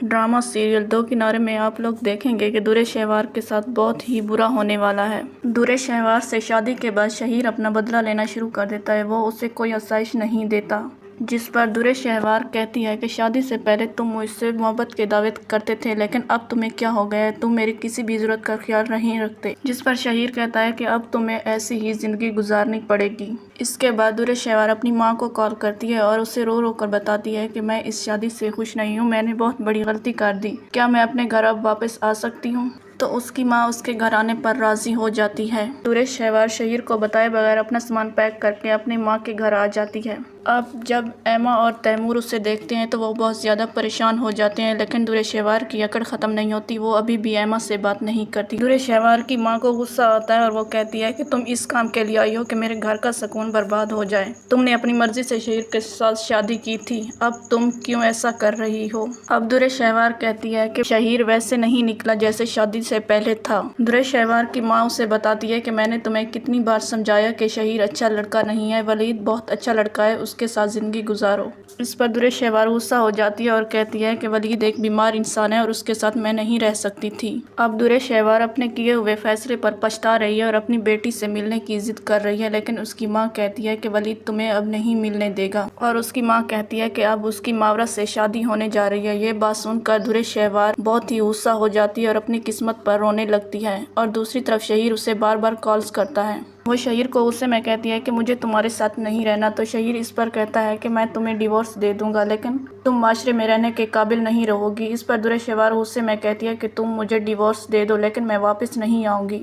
Drama serial दो किनारे में आप लोग देखेंगे कि दुर्रे शहवार के साथ बहुत ही बुरा होने वाला है। दुर्रे शहवार से शादी के बाद शहीर अपना बदला लेना शुरू कर देता है। वो उसे कोई आसाइश नहीं देता, जिस पर दुर्रे शहवार कहती है कि शादी से पहले तुम मुझसे मोहब्बत के दावे करते थे, लेकिन अब तुम्हें क्या हो गया है, तुम मेरी किसी भी ज़रूरत का ख्याल नहीं रखते। जिस पर शहीर कहता है कि अब तुम्हें ऐसी ही ज़िंदगी गुजारनी पड़ेगी। इसके बाद दुर्रे शहवार अपनी माँ को कॉल करती है और उसे रो रो कर बताती है कि मैं इस शादी से खुश नहीं हूँ, मैंने बहुत बड़ी गलती कर दी, क्या मैं अपने घर अब वापस आ सकती हूँ। तो उसकी माँ उसके घर आने पर राज़ी हो जाती है। दुर्रे शहवार शहीर को बताए बगैर अपना सामान पैक करके अपनी माँ के घर आ जाती है। अब जब एमा और तैमूर उसे देखते हैं तो वो बहुत ज़्यादा परेशान हो जाते हैं, लेकिन दुर्रे शहवार की अकड़ ख़त्म नहीं होती। वो अभी भी एमा से बात नहीं करती। दुर्रे शहवार की माँ को गुस्सा आता है और वो कहती है कि तुम इस काम के लिए आई हो कि मेरे घर का सुकून बर्बाद हो जाए। तुमने अपनी मर्जी से शहीर के साथ शादी की थी, अब तुम क्यों ऐसा कर रही हो। अब दुर्रे शहवार कहती है कि शहीर वैसे नहीं निकला जैसे शादी से पहले था। दुर्रे शहवार की माँ उसे बताती है कि मैंने तुम्हें कितनी बार समझाया कि शहीर अच्छा लड़का नहीं है, वलीद बहुत अच्छा लड़का है, उसके साथ ज़िंदगी गुजारो। इस पर दुर्रे शहवार गुस्सा हो जाती है और कहती है कि वलीद एक बीमार इंसान है और उसके साथ मैं नहीं रह सकती थी। अब दुर्रे शहवार अपने किए हुए फैसले पर पछता रही है और अपनी बेटी से मिलने की जिद कर रही है, लेकिन उसकी माँ कहती है कि वलीद तुम्हें अब नहीं मिलने देगा। और उसकी माँ कहती है कि अब उसकी मावरा से शादी होने जा रही है। ये बात सुनकर दुर्रे शहवार बहुत ही गुस्सा हो जाती है और अपनी किस्मत पर रोने लगती है। और दूसरी तरफ शहीर उसे बार बार कॉल्स करता है। वो शहीर को गुस्से में कहती है कि मुझे तुम्हारे साथ नहीं रहना। तो शहीर इस पर कहता है कि मैं तुम्हें डिवोर्स दे दूंगा, लेकिन तुम माशरे में रहने के काबिल नहीं रहोगी। इस पर दुर्रे शहवार गुस्से में कहती है कि तुम मुझे डिवोर्स दे दो, लेकिन मैं वापस नहीं आऊँगी।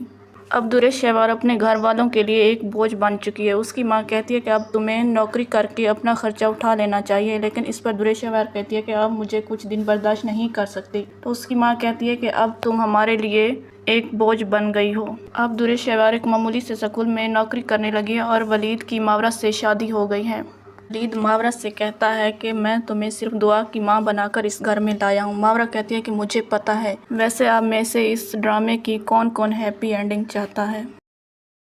अब दुर्रे शहवार अपने घर वालों के लिए एक बोझ बन चुकी है। उसकी माँ कहती है कि अब तुम्हें नौकरी करके अपना खर्चा उठा लेना चाहिए, लेकिन इस पर दुर्रे शहवार कहती है कि अब मुझे कुछ दिन बर्दाश्त नहीं कर सकती। तो उसकी माँ कहती है कि अब तुम हमारे लिए एक बोझ बन गई हो। अब दुर्रे शहवार एक मामूली से स्कूल में नौकरी करने लगी है और वलीद की मावरा से शादी हो गई है। वलीद मावरा से कहता है कि मैं तुम्हें सिर्फ दुआ की माँ बनाकर इस घर में लाया हूँ। मावरा कहती है कि मुझे पता है। वैसे अब में से इस ड्रामे की कौन कौन हैप्पी एंडिंग चाहता है।